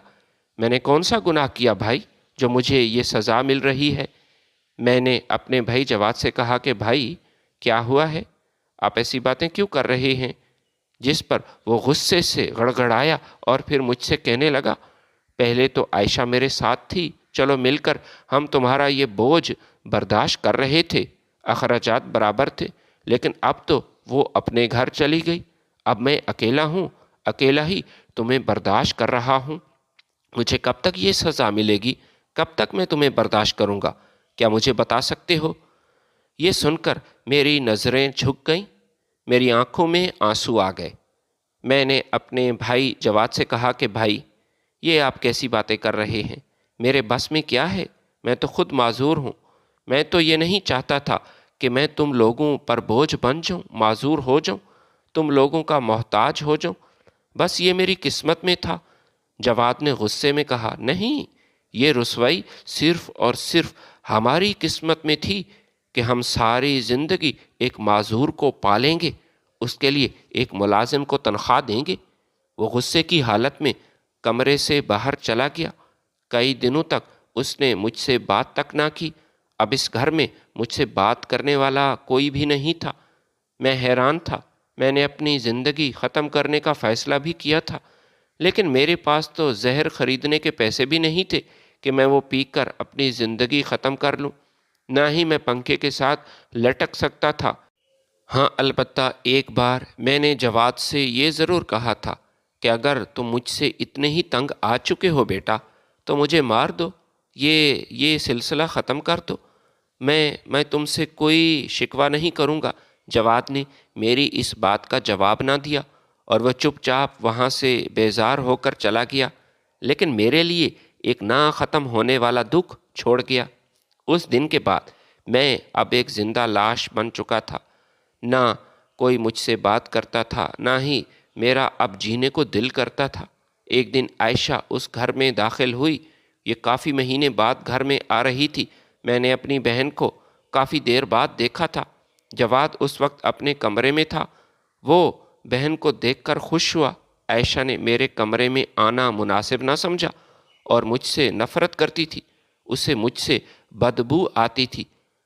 میں نے کون سا گناہ کیا بھائی جو مجھے یہ سزا مل رہی ہے؟ میں نے اپنے بھائی جواد سے کہا کہ بھائی کیا ہوا ہے؟ آپ ایسی باتیں کیوں کر رہے ہیں؟ جس پر وہ غصے سے گڑگڑایا اور پھر مجھ سے کہنے لگا، پہلے تو عائشہ میرے ساتھ تھی، چلو مل کر ہم تمہارا یہ بوجھ برداشت کر رہے تھے، اخراجات برابر تھے، لیکن اب تو وہ اپنے گھر چلی گئی، اب میں اکیلا ہوں، اکیلا ہی تمہیں برداشت کر رہا ہوں۔ مجھے کب تک یہ سزا ملے گی؟ کب تک میں تمہیں برداشت کروں گا؟ کیا مجھے بتا سکتے ہو؟ یہ سن کر میری نظریں جھک گئیں، میری آنکھوں میں آنسو آ گئے۔ میں نے اپنے بھائی جواد سے کہا کہ بھائی یہ آپ کیسی باتیں کر رہے ہیں؟ میرے بس میں کیا ہے؟ میں تو خود معذور ہوں۔ میں تو یہ نہیں چاہتا تھا کہ میں تم لوگوں پر بوجھ بن جاؤں، معذور ہو جاؤں، تم لوگوں کا محتاج ہو جاؤں، بس یہ میری قسمت میں تھا۔ جواد نے غصے میں کہا، نہیں، یہ رسوائی صرف اور صرف ہماری قسمت میں تھی کہ ہم ساری زندگی ایک معذور کو پالیں گے، اس کے لیے ایک ملازم کو تنخواہ دیں گے۔ وہ غصے کی حالت میں کمرے سے باہر چلا گیا۔ کئی دنوں تک اس نے مجھ سے بات تک نہ کی۔ اب اس گھر میں مجھ سے بات کرنے والا کوئی بھی نہیں تھا۔ میں حیران تھا۔ میں نے اپنی زندگی ختم کرنے کا فیصلہ بھی کیا تھا، لیکن میرے پاس تو زہر خریدنے کے پیسے بھی نہیں تھے کہ میں وہ پی کر اپنی زندگی ختم کر لوں، نہ ہی میں پنکھے کے ساتھ لٹک سکتا تھا۔ ہاں، البتہ ایک بار میں نے جواد سے یہ ضرور کہا تھا کہ اگر تم مجھ سے اتنے ہی تنگ آ چکے ہو بیٹا تو مجھے مار دو، یہ سلسلہ ختم کر دو، میں تم سے کوئی شکوہ نہیں کروں گا۔ جواد نے میری اس بات کا جواب نہ دیا اور وہ چپ چاپ وہاں سے بیزار ہو کر چلا گیا، لیکن میرے لیے ایک نہ ختم ہونے والا دکھ چھوڑ گیا۔ اس دن کے بعد میں اب ایک زندہ لاش بن چکا تھا۔ نہ کوئی مجھ سے بات کرتا تھا، نہ ہی میرا اب جینے کو دل کرتا تھا۔ ایک دن عائشہ اس گھر میں داخل ہوئی۔ یہ کافی مہینے بعد گھر میں آ رہی تھی۔ میں نے اپنی بہن کو کافی دیر بعد دیکھا تھا۔ جواد اس وقت اپنے کمرے میں تھا۔ وہ بہن کو دیکھ کر خوش ہوا۔ عائشہ نے میرے کمرے میں آنا مناسب نہ سمجھا اور مجھ سے نفرت کرتی تھی۔ اسے مجھ سے بدبو آتی تھی،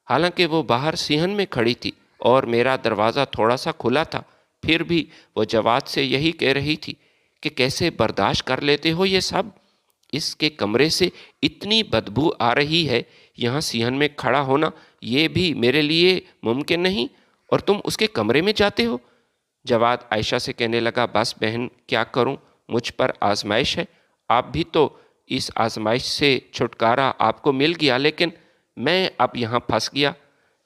حالانکہ وہ باہر صحن میں کھڑی تھی اور میرا دروازہ تھوڑا سا کھلا تھا۔ پھر بھی وہ جواد سے یہی کہہ رہی تھی کہ کیسے برداشت کر لیتے ہو یہ سب؟ اس کے کمرے سے اتنی بدبو آ رہی ہے، یہاں صحن میں کھڑا ہونا یہ بھی میرے لیے ممکن نہیں، اور تم اس کے کمرے میں جاتے ہو؟ جواد عائشہ سے کہنے لگا، بس بہن کیا کروں، مجھ پر آزمائش ہے، آپ بھی تو اس آزمائش سے چھٹکارا آپ کو مل گیا، لیکن میں اب یہاں پھنس گیا،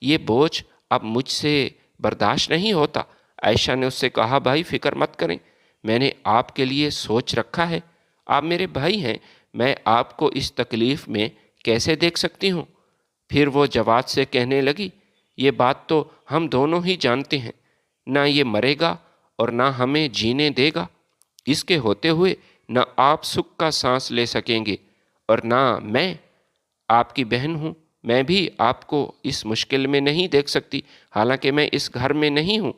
یہ بوجھ اب مجھ سے برداشت نہیں ہوتا۔ عائشہ نے اس سے کہا، بھائی فکر مت کریں، میں نے آپ کے لیے سوچ رکھا ہے، آپ میرے بھائی ہیں، میں آپ کو اس تکلیف میں کیسے دیکھ سکتی ہوں؟ پھر وہ جواد سے کہنے لگی، یہ بات تو ہم دونوں ہی جانتے ہیں، نہ یہ مرے گا اور نہ ہمیں جینے دے گا، اس کے ہوتے ہوئے نہ آپ سکھ کا سانس لے سکیں گے اور نہ میں آپ کی بہن ہوں، میں بھی آپ کو اس مشکل میں نہیں دیکھ سکتی، حالانکہ میں اس گھر میں نہیں ہوں،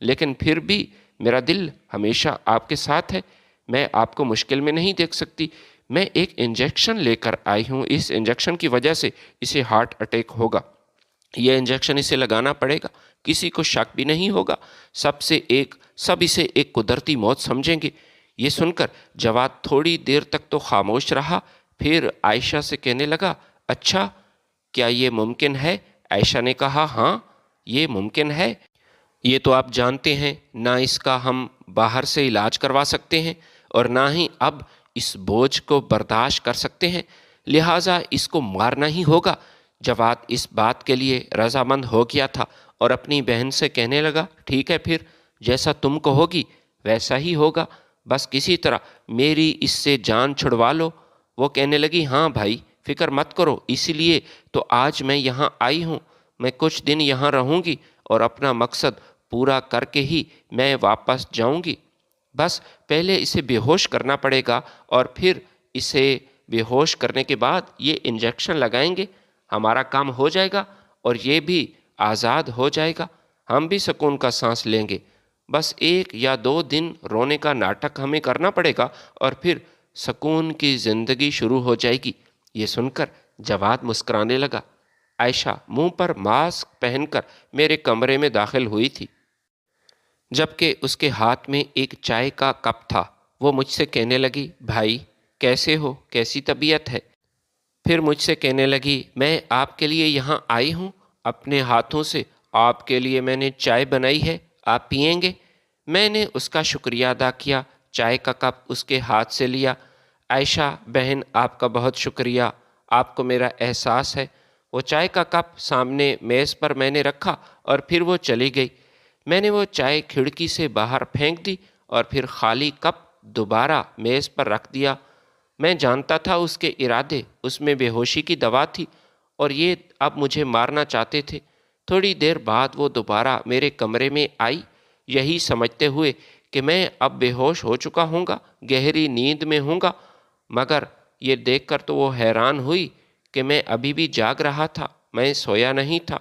لیکن پھر بھی میرا دل ہمیشہ آپ کے ساتھ ہے، میں آپ کو مشکل میں نہیں دیکھ سکتی۔ میں ایک انجیکشن لے کر آئی ہوں، اس انجیکشن کی وجہ سے اسے ہارٹ اٹیک ہوگا، یہ انجیکشن اسے لگانا پڑے گا، کسی کو شک بھی نہیں ہوگا، سب اسے ایک قدرتی موت سمجھیں گے۔ یہ سن کر جواد تھوڑی دیر تک تو خاموش رہا، پھر عائشہ سے کہنے لگا، اچھا کیا یہ ممکن ہے؟ عائشہ نے کہا، ہاں یہ ممکن ہے، یہ تو آپ جانتے ہیں، نہ اس کا ہم باہر سے علاج کروا سکتے ہیں اور نہ ہی اب اس بوجھ کو برداشت کر سکتے ہیں، لہٰذا اس کو مارنا ہی ہوگا۔ جواد اس بات کے لیے رضامند ہو گیا تھا اور اپنی بہن سے کہنے لگا، ٹھیک ہے پھر جیسا تم کہو گی ویسا ہی ہوگا، بس کسی طرح میری اس سے جان چھڑوا لو۔ وہ کہنے لگی، ہاں بھائی فکر مت کرو، اسی لیے تو آج میں یہاں آئی ہوں، میں کچھ دن یہاں رہوں گی اور اپنا مقصد پورا کر کے ہی میں واپس جاؤں گی۔ بس پہلے اسے بے ہوش کرنا پڑے گا اور پھر اسے بے ہوش کرنے کے بعد یہ انجیکشن لگائیں گے، ہمارا کام ہو جائے گا اور یہ بھی آزاد ہو جائے گا، ہم بھی سکون کا سانس لیں گے۔ بس 1 یا 2 دن رونے کا ناٹک ہمیں کرنا پڑے گا اور پھر سکون کی زندگی شروع ہو جائے گی۔ یہ سن کر جواد مسکرانے لگا۔ عائشہ منہ پر ماسک پہن کر میرے کمرے میں داخل ہوئی تھی، جبکہ اس کے ہاتھ میں ایک چائے کا کپ تھا۔ وہ مجھ سے کہنے لگی، بھائی کیسے ہو، کیسی طبیعت ہے؟ پھر مجھ سے کہنے لگی، میں آپ کے لیے یہاں آئی ہوں، اپنے ہاتھوں سے آپ کے لیے میں نے چائے بنائی ہے، آپ پئیں گے؟ میں نے اس کا شکریہ ادا کیا، چائے کا کپ اس کے ہاتھ سے لیا۔ عائشہ بہن آپ کا بہت شکریہ، آپ کو میرا احساس ہے۔ وہ چائے کا کپ سامنے میز پر میں نے رکھا اور پھر وہ چلی گئی۔ میں نے وہ چائے کھڑکی سے باہر پھینک دی اور پھر خالی کپ دوبارہ میز پر رکھ دیا۔ میں جانتا تھا اس کے ارادے، اس میں بے ہوشی کی دوا تھی اور یہ اب مجھے مارنا چاہتے تھے۔ تھوڑی دیر بعد وہ دوبارہ میرے کمرے میں آئی، یہی سمجھتے ہوئے کہ میں اب بے ہوش ہو چکا ہوں گا، گہری نیند میں ہوں گا، مگر یہ دیکھ کر تو وہ حیران ہوئی کہ میں ابھی بھی جاگ رہا تھا، میں سویا نہیں تھا۔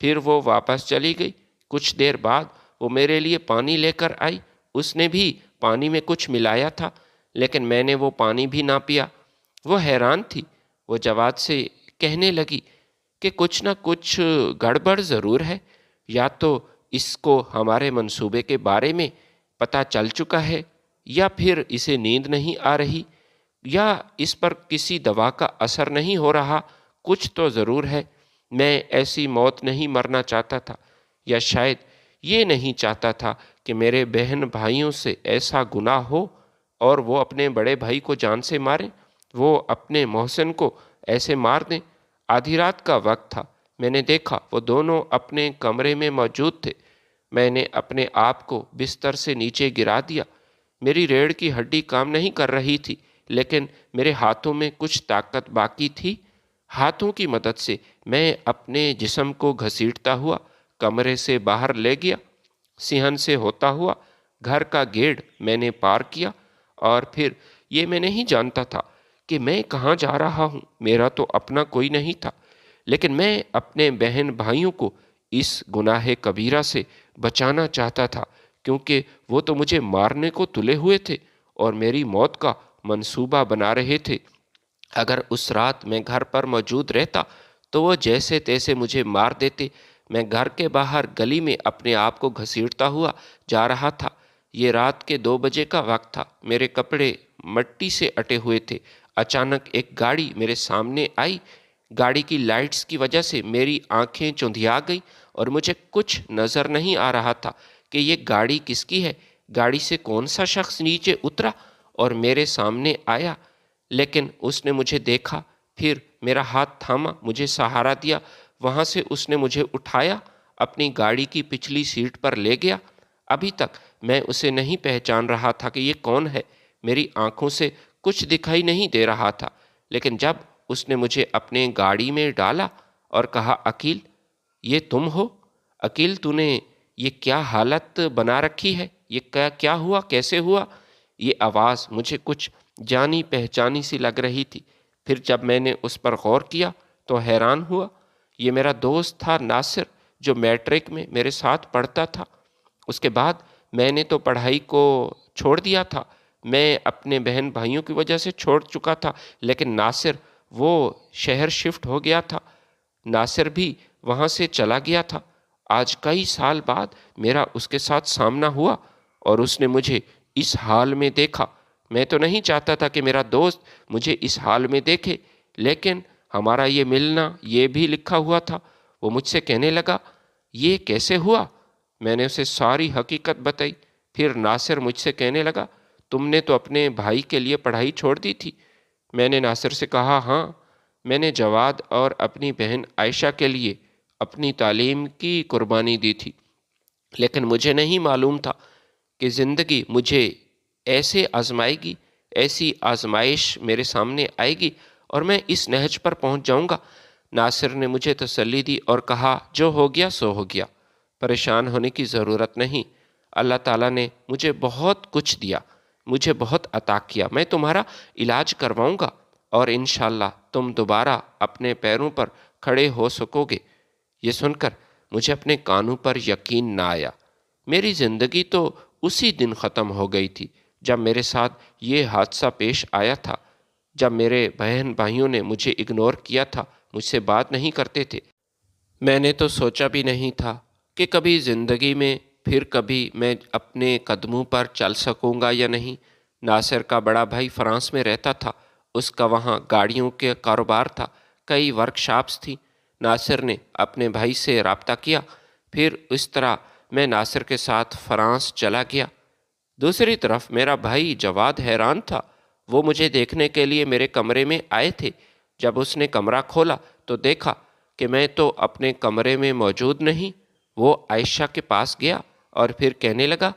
پھر وہ واپس چلی گئی۔ کچھ دیر بعد وہ میرے لیے پانی لے کر آئی۔ اس نے بھی پانی میں کچھ ملایا تھا، لیکن میں نے وہ پانی بھی نہ پیا۔ وہ حیران تھی۔ وہ جواد سے کہنے لگی کہ کچھ نہ کچھ گڑبڑ ضرور ہے، یا تو اس کو ہمارے منصوبے کے بارے میں پتہ چل چکا ہے، یا پھر اسے نیند نہیں آ رہی، یا اس پر کسی دوا کا اثر نہیں ہو رہا، کچھ تو ضرور ہے۔ میں ایسی موت نہیں مرنا چاہتا تھا، یا شاید یہ نہیں چاہتا تھا کہ میرے بہن بھائیوں سے ایسا گناہ ہو اور وہ اپنے بڑے بھائی کو جان سے ماریں، وہ اپنے محسن کو ایسے مار دیں۔ آدھی رات کا وقت تھا، میں نے دیکھا وہ دونوں اپنے کمرے میں موجود تھے۔ میں نے اپنے آپ کو بستر سے نیچے گرا دیا۔ میری ریڑھ کی ہڈی کام نہیں کر رہی تھی، لیکن میرے ہاتھوں میں کچھ طاقت باقی تھی۔ ہاتھوں کی مدد سے میں اپنے جسم کو گھسیٹتا ہوا کمرے سے باہر لے گیا۔ صحن سے ہوتا ہوا گھر کا گیٹ میں نے پار کیا، اور پھر یہ میں نہیں جانتا تھا کہ میں کہاں جا رہا ہوں، میرا تو اپنا کوئی نہیں تھا، لیکن میں اپنے بہن بھائیوں کو اس گناہ کبیرہ سے بچانا چاہتا تھا، کیونکہ وہ تو مجھے مارنے کو تلے ہوئے تھے اور میری موت کا منصوبہ بنا رہے تھے۔ اگر اس رات میں گھر پر موجود رہتا تو وہ جیسے تیسے مجھے مار دیتے۔ میں گھر کے باہر گلی میں اپنے آپ کو گھسیٹتا ہوا جا رہا تھا۔ یہ رات کے 2 بجے کا وقت تھا، میرے کپڑے مٹی سے اٹے ہوئے تھے۔ اچانک ایک گاڑی میرے سامنے آئی۔ گاڑی کی لائٹس کی وجہ سے میری آنکھیں چندھیا گئیں اور مجھے کچھ نظر نہیں آ رہا تھا کہ یہ گاڑی کس کی ہے۔ گاڑی سے کون سا شخص نیچے اترا اور میرے سامنے آیا، لیکن اس نے مجھے دیکھا، پھر میرا ہاتھ تھاما، مجھے سہارا دیا، وہاں سے اس نے مجھے اٹھایا، اپنی گاڑی کی پچھلی سیٹ پر لے گیا۔ ابھی تک میں اسے نہیں پہچان رہا تھا کہ یہ کون ہے، میری آنکھوں سے کچھ دکھائی نہیں دے رہا تھا، لیکن جب اس نے مجھے اپنے گاڑی میں ڈالا اور کہا، عقیل یہ تم ہو؟ عقیل تو نے یہ کیا حالت بنا رکھی ہے، یہ کیا ہوا، کیسے ہوا؟ یہ آواز مجھے کچھ جانی پہچانی سی لگ رہی تھی۔ پھر جب میں نے اس پر غور کیا تو حیران ہوا۔ یہ میرا دوست تھا ناصر، جو میٹرک میں میرے ساتھ پڑھتا تھا۔ اس کے بعد میں نے تو پڑھائی کو چھوڑ دیا تھا، میں اپنے بہن بھائیوں کی وجہ سے چھوڑ چکا تھا، لیکن ناصر وہ شہر شفٹ ہو گیا تھا، ناصر بھی وہاں سے چلا گیا تھا۔ آج کئی سال بعد میرا اس کے ساتھ سامنا ہوا اور اس نے مجھے اس حال میں دیکھا۔ میں تو نہیں چاہتا تھا کہ میرا دوست مجھے اس حال میں دیکھے، لیکن ہمارا یہ ملنا یہ بھی لکھا ہوا تھا۔ وہ مجھ سے کہنے لگا، یہ کیسے ہوا؟ میں نے اسے ساری حقیقت بتائی۔ پھر ناصر مجھ سے کہنے لگا، تم نے تو اپنے بھائی کے لیے پڑھائی چھوڑ دی تھی۔ میں نے ناصر سے کہا، ہاں، میں نے جواد اور اپنی بہن عائشہ کے لیے اپنی تعلیم کی قربانی دی تھی، لیکن مجھے نہیں معلوم تھا کہ زندگی مجھے ایسے آزمائے گی، ایسی آزمائش میرے سامنے آئے گی اور میں اس نہج پر پہنچ جاؤں گا۔ ناصر نے مجھے تسلی دی اور کہا جو ہو گیا سو ہو گیا، پریشان ہونے کی ضرورت نہیں، اللہ تعالیٰ نے مجھے بہت کچھ دیا، مجھے بہت عطا کیا، میں تمہارا علاج کرواؤں گا اور انشاءاللہ تم دوبارہ اپنے پیروں پر کھڑے ہو سکو گے۔ یہ سن کر مجھے اپنے کانوں پر یقین نہ آیا۔ میری زندگی تو اسی دن ختم ہو گئی تھی جب میرے ساتھ یہ حادثہ پیش آیا تھا، جب میرے بہن بھائیوں نے مجھے اگنور کیا تھا، مجھ سے بات نہیں کرتے تھے۔ میں نے تو سوچا بھی نہیں تھا کہ کبھی زندگی میں پھر کبھی میں اپنے قدموں پر چل سکوں گا یا نہیں۔ ناصر کا بڑا بھائی فرانس میں رہتا تھا، اس کا وہاں گاڑیوں کے کاروبار تھا، کئی ورک شاپس تھیں۔ ناصر نے اپنے بھائی سے رابطہ کیا، پھر اس طرح میں ناصر کے ساتھ فرانس چلا گیا۔ دوسری طرف میرا بھائی جواد حیران تھا، وہ مجھے دیکھنے کے لیے میرے کمرے میں آئے تھے۔ جب اس نے کمرہ کھولا تو دیکھا کہ میں تو اپنے کمرے میں موجود نہیں۔ وہ عائشہ کے پاس گیا اور پھر کہنے لگا،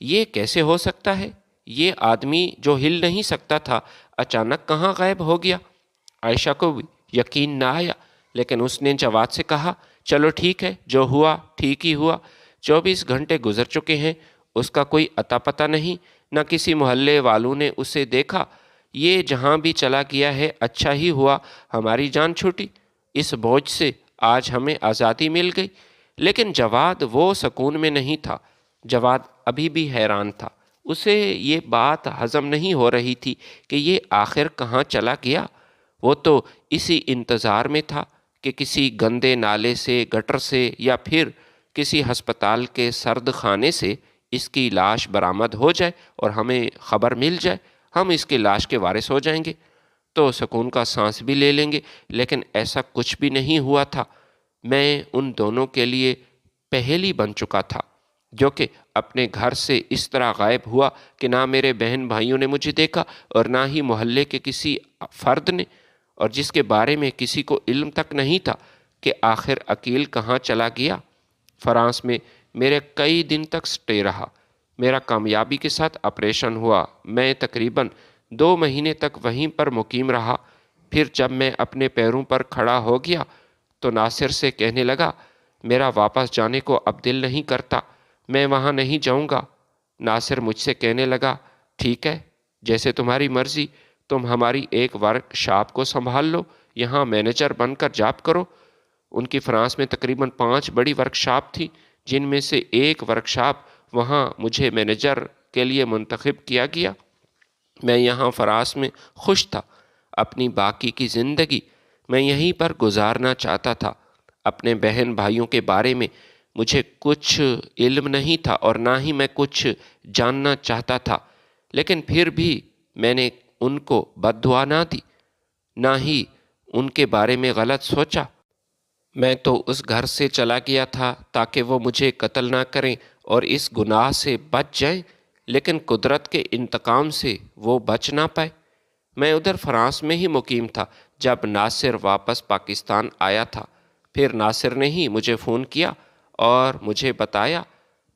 یہ کیسے ہو سکتا ہے؟ یہ آدمی جو ہل نہیں سکتا تھا اچانک کہاں غائب ہو گیا؟ عائشہ کو بھی یقین نہ آیا، لیکن اس نے جواد سے کہا، چلو ٹھیک ہے، جو ہوا ٹھیک ہی ہوا۔ 24 گھنٹے گزر چکے ہیں، اس کا کوئی اتا پتہ نہیں، نہ کسی محلے والوں نے اسے دیکھا۔ یہ جہاں بھی چلا گیا ہے اچھا ہی ہوا ہماری جان چھوٹی، اس بوجھ سے آج ہمیں آزادی مل گئی۔ لیکن جواد وہ سکون میں نہیں تھا۔ جواد ابھی بھی حیران تھا، اسے یہ بات ہضم نہیں ہو رہی تھی کہ یہ آخر کہاں چلا گیا۔ وہ تو اسی انتظار میں تھا کہ کسی گندے نالے سے، گٹر سے یا پھر کسی ہسپتال کے سرد خانے سے اس کی لاش برآمد ہو جائے اور ہمیں خبر مل جائے، ہم اس کی لاش کے وارث ہو جائیں گے تو سکون کا سانس بھی لے لیں گے۔ لیکن ایسا کچھ بھی نہیں ہوا تھا۔ میں ان دونوں کے لیے پہیلی بن چکا تھا، جو کہ اپنے گھر سے اس طرح غائب ہوا کہ نہ میرے بہن بھائیوں نے مجھے دیکھا اور نہ ہی محلے کے کسی فرد نے، اور جس کے بارے میں کسی کو علم تک نہیں تھا کہ آخر عقیل کہاں چلا گیا۔ فرانس میں میرے کئی دن تک سٹے رہا، میرا کامیابی کے ساتھ آپریشن ہوا، میں تقریباً 2 مہینے تک وہیں پر مقیم رہا۔ پھر جب میں اپنے پیروں پر کھڑا ہو گیا تو ناصر سے کہنے لگا، میرا واپس جانے کو اب دل نہیں کرتا، میں وہاں نہیں جاؤں گا۔ ناصر مجھ سے کہنے لگا، ٹھیک ہے، جیسے تمہاری مرضی، تم ہماری ایک ورک شاپ کو سنبھال لو، یہاں مینیجر بن کر جاب کرو۔ ان کی فرانس میں تقریباً 5 بڑی ورک شاپ تھی، جن میں سے ایک ورک شاپ وہاں مجھے مینیجر کے لیے منتخب کیا گیا۔ میں یہاں فرانس میں خوش تھا، اپنی باقی کی زندگی میں یہیں پر گزارنا چاہتا تھا۔ اپنے بہن بھائیوں کے بارے میں مجھے کچھ علم نہیں تھا اور نہ ہی میں کچھ جاننا چاہتا تھا، لیکن پھر بھی میں نے ان کو بد دعا نہ دی، نہ ہی ان کے بارے میں غلط سوچا۔ میں تو اس گھر سے چلا گیا تھا تاکہ وہ مجھے قتل نہ کریں اور اس گناہ سے بچ جائیں، لیکن قدرت کے انتقام سے وہ بچ نہ پائے۔ میں ادھر فرانس میں ہی مقیم تھا جب ناصر واپس پاکستان آیا تھا۔ پھر ناصر نے ہی مجھے فون کیا اور مجھے بتایا،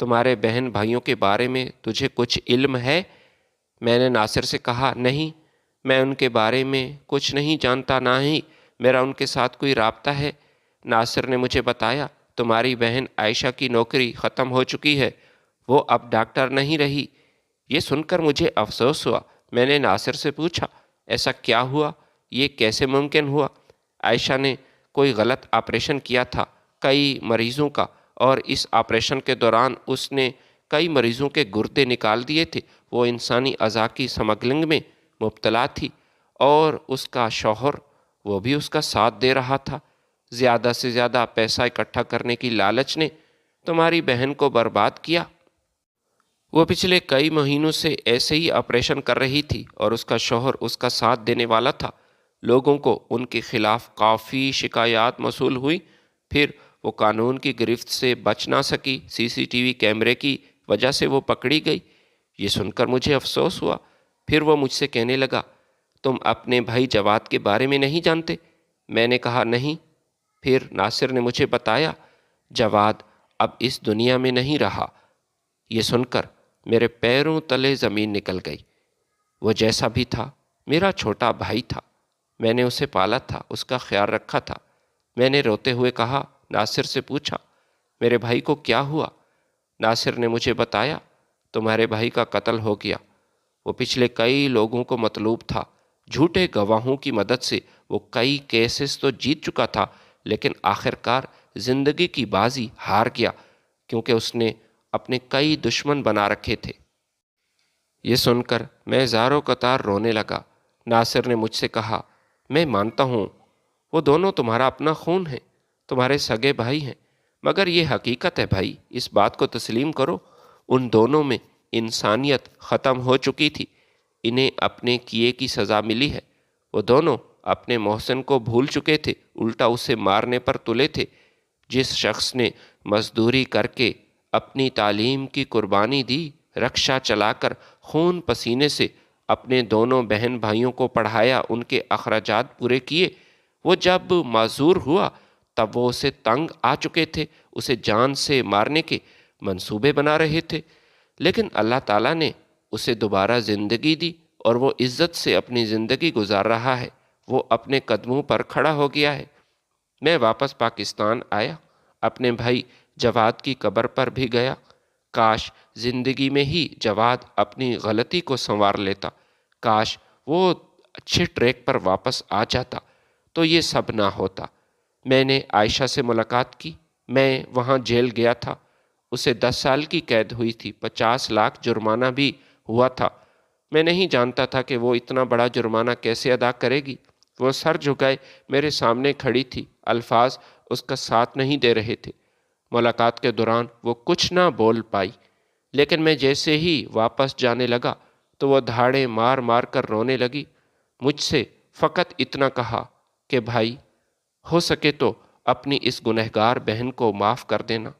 تمہارے بہن بھائیوں کے بارے میں تجھے کچھ علم ہے؟ میں نے ناصر سے کہا، نہیں، میں ان کے بارے میں کچھ نہیں جانتا، نہ ہی میرا ان کے ساتھ کوئی رابطہ ہے۔ ناصر نے مجھے بتایا، تمہاری بہن عائشہ کی نوکری ختم ہو چکی ہے، وہ اب ڈاکٹر نہیں رہی۔ یہ سن کر مجھے افسوس ہوا۔ میں نے ناصر سے پوچھا، ایسا کیا ہوا؟ یہ کیسے ممکن ہوا؟ عائشہ نے کوئی غلط آپریشن کیا تھا کئی مریضوں کا، اور اس آپریشن کے دوران اس نے کئی مریضوں کے گردے نکال دیے تھے۔ وہ انسانی اعضاء کی سمگلنگ میں مبتلا تھی اور اس کا شوہر وہ بھی اس کا ساتھ دے رہا تھا۔ زیادہ سے زیادہ پیسہ اکٹھا کرنے کی لالچ نے تمہاری بہن کو برباد کیا۔ وہ پچھلے کئی مہینوں سے ایسے ہی آپریشن کر رہی تھی اور اس کا شوہر اس کا ساتھ دینے والا تھا۔ لوگوں کو ان کے خلاف کافی شکایات موصول ہوئی، پھر وہ قانون کی گرفت سے بچ نہ سکی، CCTV کیمرے کی وجہ سے وہ پکڑی گئی۔ یہ سن کر مجھے افسوس ہوا۔ پھر وہ مجھ سے کہنے لگا، تم اپنے بھائی جواد کے بارے میں نہیں جانتے؟ میں نے کہا، نہیں۔ پھر ناصر نے مجھے بتایا، جواد اب اس دنیا میں نہیں رہا۔ یہ سن کر میرے پیروں تلے زمین نکل گئی۔ وہ جیسا بھی تھا میرا چھوٹا بھائی تھا، میں نے اسے پالا تھا، اس کا خیال رکھا تھا، میں نے روتے ہوئے کہا، ناصر سے پوچھا، میرے بھائی کو کیا ہوا؟ ناصر نے مجھے بتایا، تمہارے بھائی کا قتل ہو گیا۔ وہ پچھلے کئی لوگوں کو مطلوب تھا، جھوٹے گواہوں کی مدد سے وہ کئی کیسز تو جیت چکا تھا، لیکن آخرکار زندگی کی بازی ہار گیا کیونکہ اس نے اپنے کئی دشمن بنا رکھے تھے۔ یہ سن کر میں زاروں قطار رونے لگا۔ ناصر نے مجھ سے کہا، میں مانتا ہوں وہ دونوں تمہارا اپنا خون ہیں، تمہارے سگے بھائی ہیں، مگر یہ حقیقت ہے بھائی، اس بات کو تسلیم کرو، ان دونوں میں انسانیت ختم ہو چکی تھی، انہیں اپنے کیے کی سزا ملی ہے۔ وہ دونوں اپنے محسن کو بھول چکے تھے، الٹا اسے مارنے پر تلے تھے۔ جس شخص نے مزدوری کر کے اپنی تعلیم کی قربانی دی، رکشہ چلا کر خون پسینے سے اپنے دونوں بہن بھائیوں کو پڑھایا، ان کے اخراجات پورے کیے، وہ جب معذور ہوا تب وہ اسے تنگ آ چکے تھے، اسے جان سے مارنے کے منصوبے بنا رہے تھے، لیکن اللہ تعالیٰ نے اسے دوبارہ زندگی دی اور وہ عزت سے اپنی زندگی گزار رہا ہے، وہ اپنے قدموں پر کھڑا ہو گیا ہے۔ میں واپس پاکستان آیا، اپنے بھائی جواد کی قبر پر بھی گیا۔ کاش زندگی میں ہی جواد اپنی غلطی کو سنوار لیتا، کاش وہ اچھے ٹریک پر واپس آ جاتا تو یہ سب نہ ہوتا۔ میں نے عائشہ سے ملاقات کی، میں وہاں جیل گیا تھا، اسے 10 سال کی قید ہوئی تھی، 50 لاکھ جرمانہ بھی ہوا تھا۔ میں نہیں جانتا تھا کہ وہ اتنا بڑا جرمانہ کیسے ادا کرے گی۔ وہ سر جھکائے میرے سامنے کھڑی تھی، الفاظ اس کا ساتھ نہیں دے رہے تھے۔ ملاقات کے دوران وہ کچھ نہ بول پائی، لیکن میں جیسے ہی واپس جانے لگا تو وہ دھاڑے مار مار کر رونے لگی۔ مجھ سے فقط اتنا کہا کہ بھائی، ہو سکے تو اپنی اس گنہگار بہن کو معاف کر دینا۔